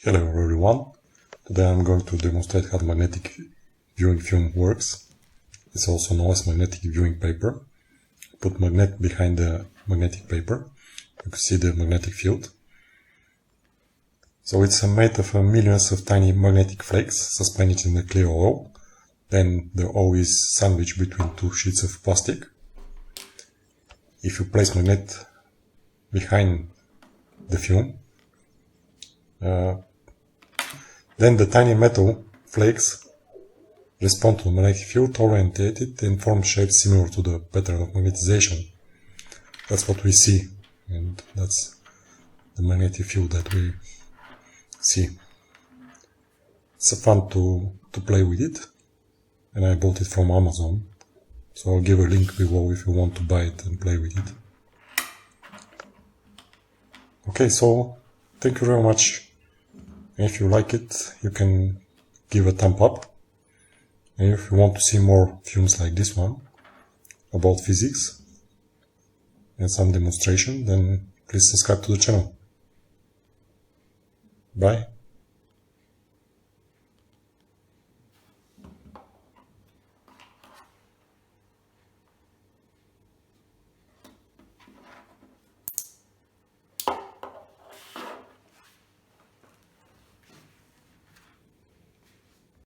Hello everyone, today I'm going to demonstrate how the magnetic viewing film works. It's also known as magnetic viewing paper. Put magnet behind the magnetic paper. You can see the magnetic field. So it's made of millions of tiny magnetic flakes suspended in a clear oil. Then the oil is sandwiched between two sheets of plastic. If you place magnet behind the film, then the tiny metal flakes respond to the magnetic field, orientate it, and form shapes similar to the pattern of magnetization. That's what we see, and that's the magnetic field that we see. It's fun to play with it, and I bought it from Amazon, so I'll give a link below if you want to buy it and play with it. Okay, so thank you very much. If you like it, you can give a thumb up. And if you want to see more films like this one about physics and some demonstration, then please subscribe to the channel. Bye.